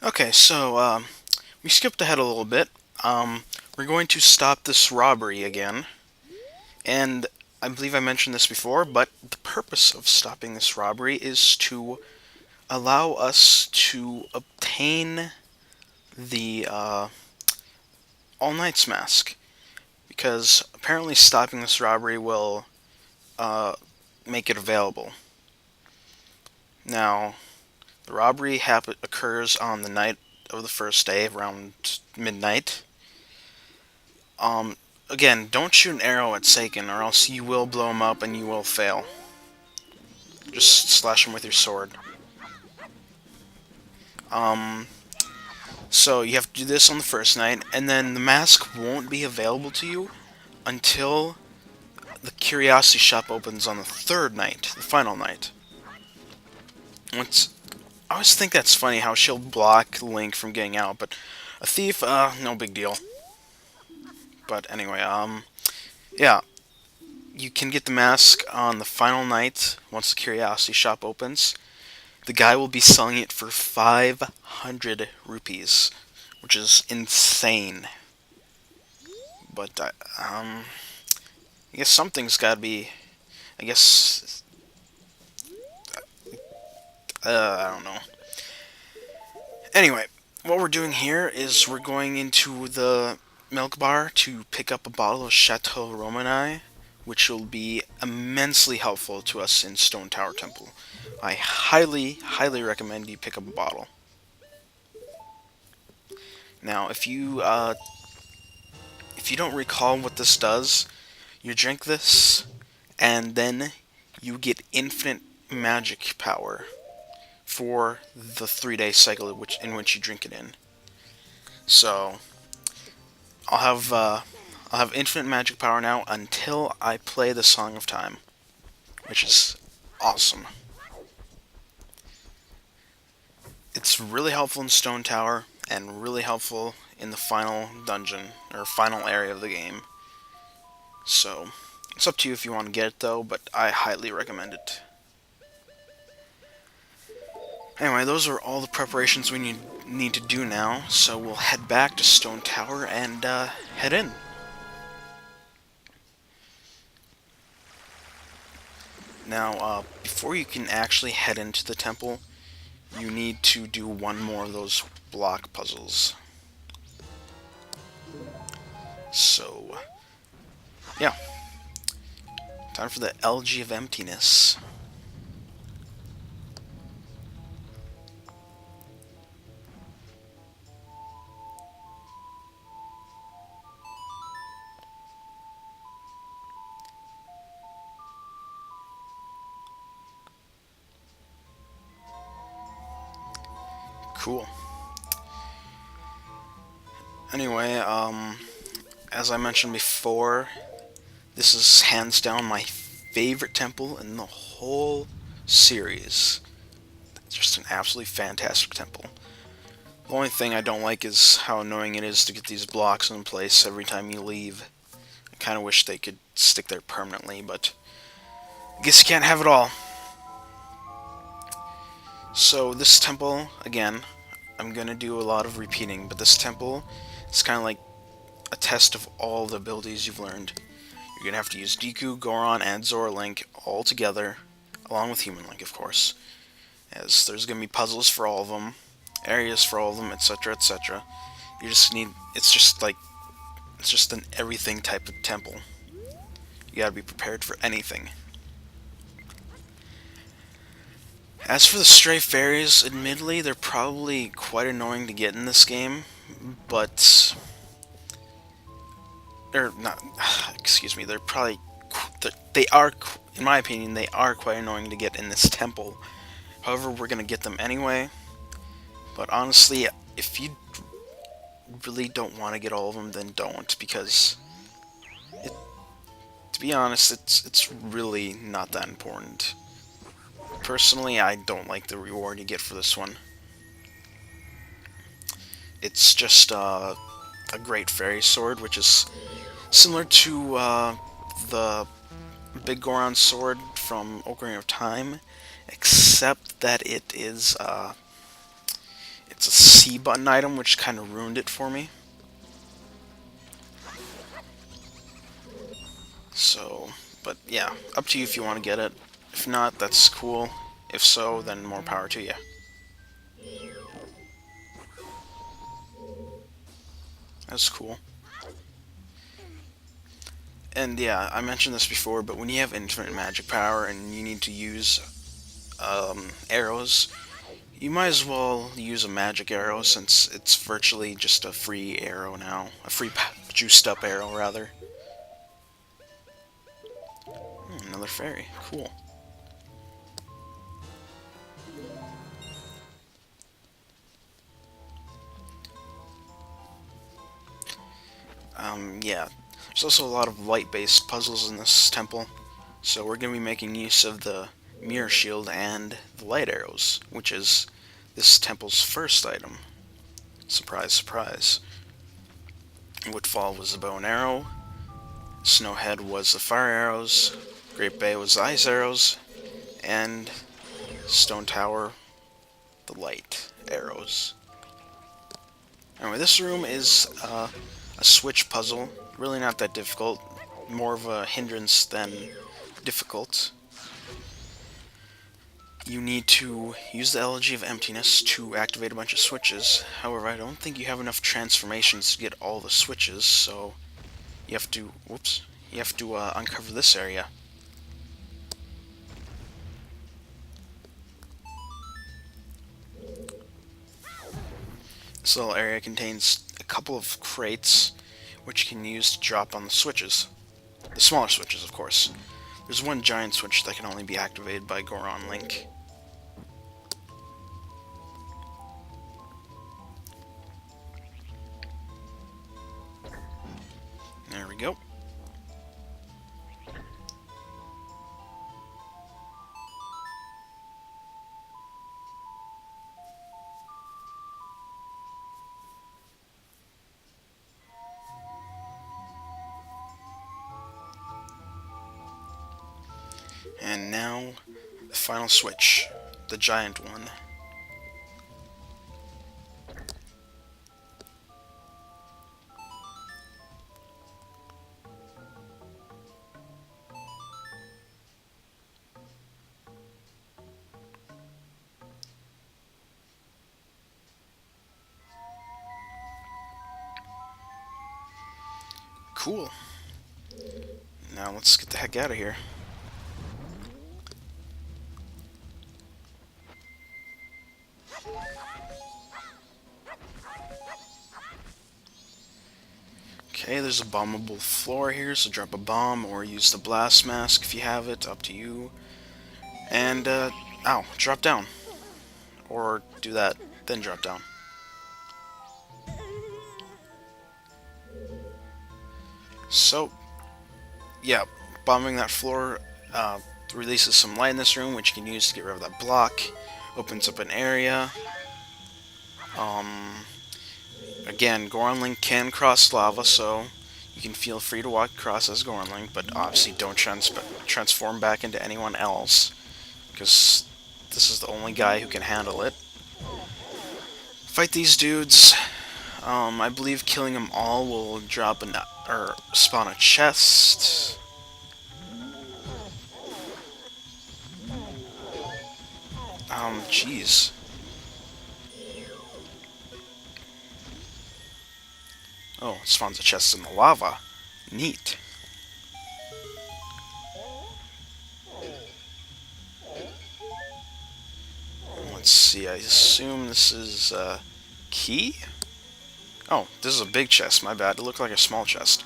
Okay, so we skipped ahead a little bit. We're going to stop this robbery again, and I believe I mentioned this before, but the purpose of stopping this robbery is to allow us to obtain the All Knight's Mask, because apparently stopping this robbery will uh, make it available. Now, the robbery occurs on the night of the first day, around midnight. Um, Again, don't shoot an arrow at Seiken, or else you will blow him up and you will fail. Just slash him with your sword. Um, so you have to do this on the first night, and then the mask won't be available to you until the Curiosity Shop opens on the third night, the final night. Once, I always think that's funny how she'll block Link from getting out, but a thief, no big deal. But anyway, yeah, you can get the mask on the final night once the Curiosity Shop opens. The guy will be selling it for 500 rupees, which is insane. But I guess something's got to be. I guess I don't know. Anyway, what we're doing here is we're going into the milk bar to pick up a bottle of Chateau Romani, which will be immensely helpful to us in Stone Tower Temple. I highly, highly recommend you pick up a bottle. Now, if you don't recall what this does, you drink this, and then you get infinite magic power for the 3-day cycle in which you drink it in. So I'll have infinite magic power now until I play the Song of Time, which is awesome. It's really helpful in Stone Tower and really helpful in the final dungeon or final area of the game. So it's up to you if you want to get it though, but I highly recommend it. Anyway, those are all the preparations we need to do now, so we'll head back to Stone Tower and head in. Now, before you can actually head into the temple, you need to do one more of those block puzzles. So, yeah, time for the LG of Emptiness. Cool. Anyway, as I mentioned before, this is hands down my favorite temple in the whole series. It's just an absolutely fantastic temple. The only thing I don't like is how annoying it is to get these blocks in place every time you leave. I kind of wish they could stick there permanently, but I guess you can't have it all. So this temple, again, I'm gonna do a lot of repeating, but this temple is kind of like a test of all the abilities you've learned. You're gonna have to use Deku, Goron, and Zora Link all together, along with Human Link, of course, as there's gonna be puzzles for all of them, areas for all of them, etc., etc. You just need, it's just an everything type of temple. You gotta be prepared for anything. As for the stray fairies, admittedly, they're probably quite annoying to get in this game, but or not. Excuse me. They're probably they are, in my opinion, they are quite annoying to get in this temple. However, we're gonna get them anyway. But honestly, if you really don't want to get all of them, then don't, because it, to be honest, it's really not that important. Personally, I don't like the reward you get for this one. It's just a great fairy sword, which is similar to the Big Goron sword from Ocarina of Time, except that It's a C button item, which kind of ruined it for me. So, but yeah, up to you if you want to get it. If not, that's cool. If so, then more power to you. That's cool. And yeah, I mentioned this before, but when you have infinite magic power and you need to use arrows, you might as well use a magic arrow since it's virtually just a free arrow now. A free juiced up arrow, rather. Another fairy. Cool. Yeah. There's also a lot of light-based puzzles in this temple, so we're going to be making use of the mirror shield and the light arrows, which is this temple's first item. Surprise, surprise. Woodfall was the bow and arrow, Snowhead was the fire arrows, Great Bay was the ice arrows, and Stone Tower, the light arrows. Anyway, this room is a switch puzzle. Really not that difficult. More of a hindrance than difficult. You need to use the Elegy of Emptiness to activate a bunch of switches. However, I don't think you have enough transformations to get all the switches, so you have to, whoops, you have to uncover this area. This little area contains a couple of crates, which you can use to drop on the switches. The smaller switches, of course. There's one giant switch that can only be activated by Goron Link. There we go. And now, the final switch, the giant one. Cool. Now let's get the heck out of here. Okay, there's a bombable floor here, so drop a bomb or use the blast mask if you have it, up to you. And, ow, drop down. Or do that, then drop down. So, yeah, bombing that floor releases some light in this room, which you can use to get rid of that block. Opens up an area. Again, Goron Link can cross lava, so you can feel free to walk across as Goron Link, but obviously don't transform back into anyone else, because this is the only guy who can handle it. Fight these dudes. I believe killing them all will drop or spawn a chest. Jeez. Oh, it spawns a chest in the lava. Neat. Let's see, I assume this is a key? Oh, this is a big chest, my bad. It looked like a small chest.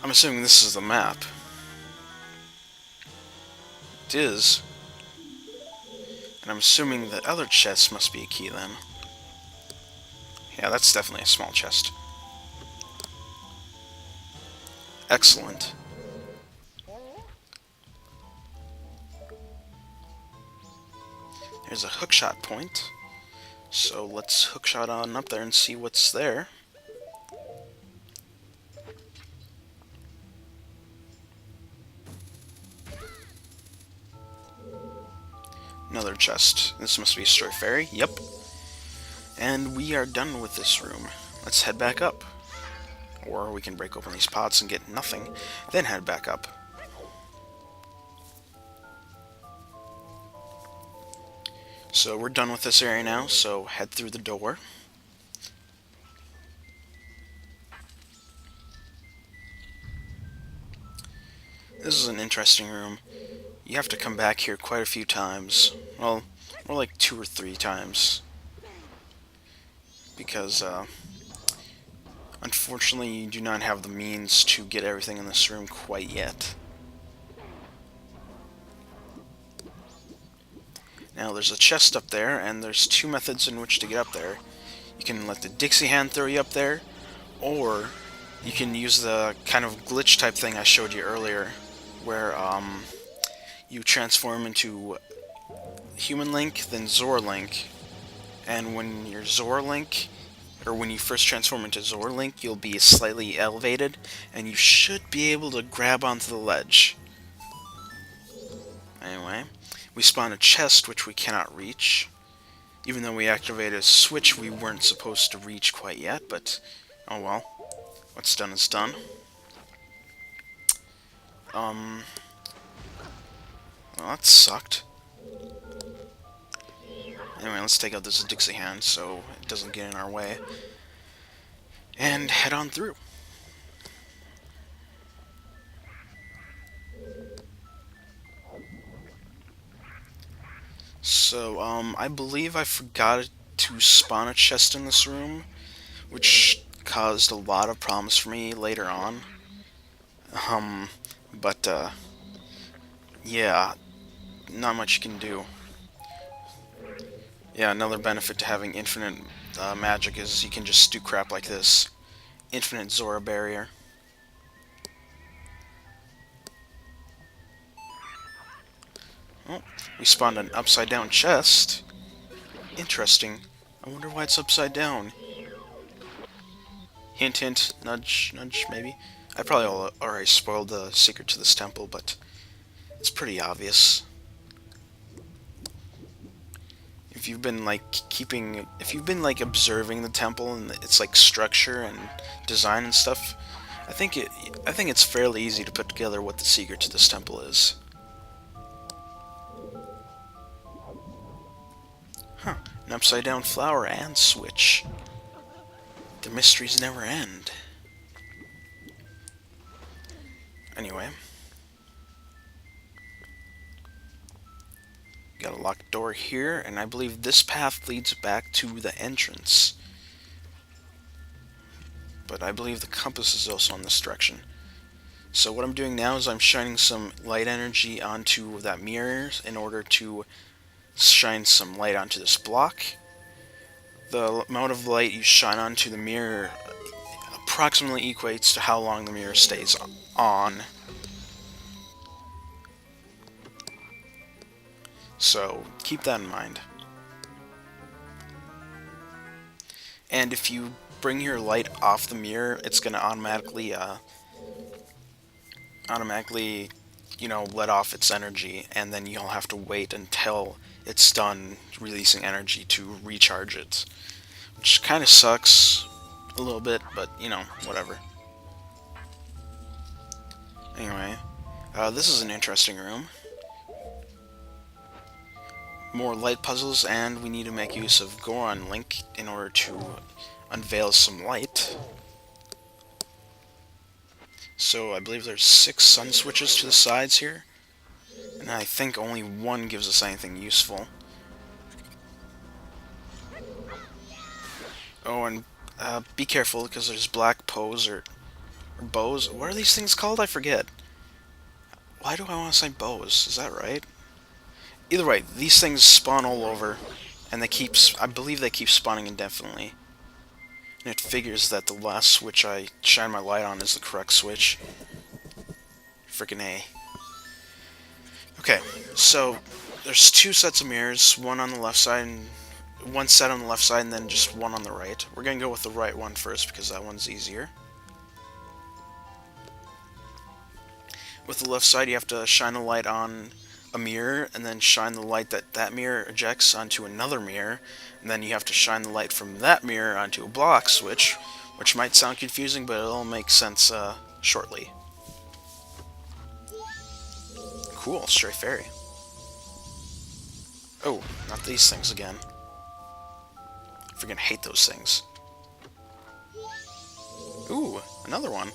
I'm assuming this is the map. It is. And I'm assuming the other chest must be a key then. Yeah, that's definitely a small chest. Excellent. There's a hookshot point. So let's hookshot on up there and see what's there. Another chest. This must be a Stray Fairy. Yep. And we are done with this room. Let's head back up. Or we can break open these pots and get nothing, then head back up. So we're done with this area now, so head through the door. This is an interesting room. You have to come back here quite a few times. Well, more like 2 or 3 times. Because, unfortunately, you do not have the means to get everything in this room quite yet. Now, there's a chest up there, and there's 2 methods in which to get up there. You can let the Dixie hand throw you up there, or you can use the kind of glitch type thing I showed you earlier, where you transform into Human Link, then Zora Link, and when you're Zora Link, or when you first transform into Zora Link, you'll be slightly elevated, and you should be able to grab onto the ledge. Anyway, we spawn a chest which we cannot reach, even though we activated a switch we weren't supposed to reach quite yet, but oh well. What's done is done. Well, that sucked. Anyway, let's take out this Dixie hand so it doesn't get in our way. And head on through. So, I believe I forgot to spawn a chest in this room, which caused a lot of problems for me later on. But, yeah, not much you can do. Yeah, another benefit to having infinite magic is you can just do crap like this. Infinite Zora barrier. Oh, we spawned an upside down chest. Interesting. I wonder why it's upside down. Hint, hint, nudge, nudge, maybe. I probably already spoiled the secret to this temple, but it's pretty obvious. If you've been like observing the temple and its like structure and design and stuff, I think it's fairly easy to put together what the secret to this temple is. Huh, an upside down flower and switch. The mysteries never end. Anyway. Got a locked door here, and I believe this path leads back to the entrance. But I believe the compass is also in this direction. So what I'm doing now is I'm shining some light energy onto that mirror in order to shine some light onto this block. The amount of light you shine onto the mirror approximately equates to how long the mirror stays on. So keep that in mind. And if you bring your light off the mirror, it's going to automatically, let off its energy, and then you'll have to wait until it's done releasing energy to recharge it. Which kind of sucks a little bit, but, whatever. Anyway, this is an interesting room. More light puzzles, and we need to make use of Goron Link in order to unveil some light. So I believe there's 6 sun switches to the sides here, and I think only 1 gives us anything useful. Oh, and be careful, because there's black bows, or bows. What are these things called? I forget. Why do I want to say bows? Is that right? Either way, these things spawn all over, and I believe they keep spawning indefinitely. And it figures that the last switch I shine my light on is the correct switch. Frickin' A. Okay, so there's 2 sets of mirrors, one on the left side, and one set on the left side, and then just one on the right. We're gonna go with the right one first because that one's easier. With the left side, you have to shine a light on a mirror and then shine the light that that mirror ejects onto another mirror, and then you have to shine the light from that mirror onto a block switch, which might sound confusing, but it'll make sense shortly. Cool, stray fairy. Oh, not these things again. I freaking hate those things. Ooh, another one.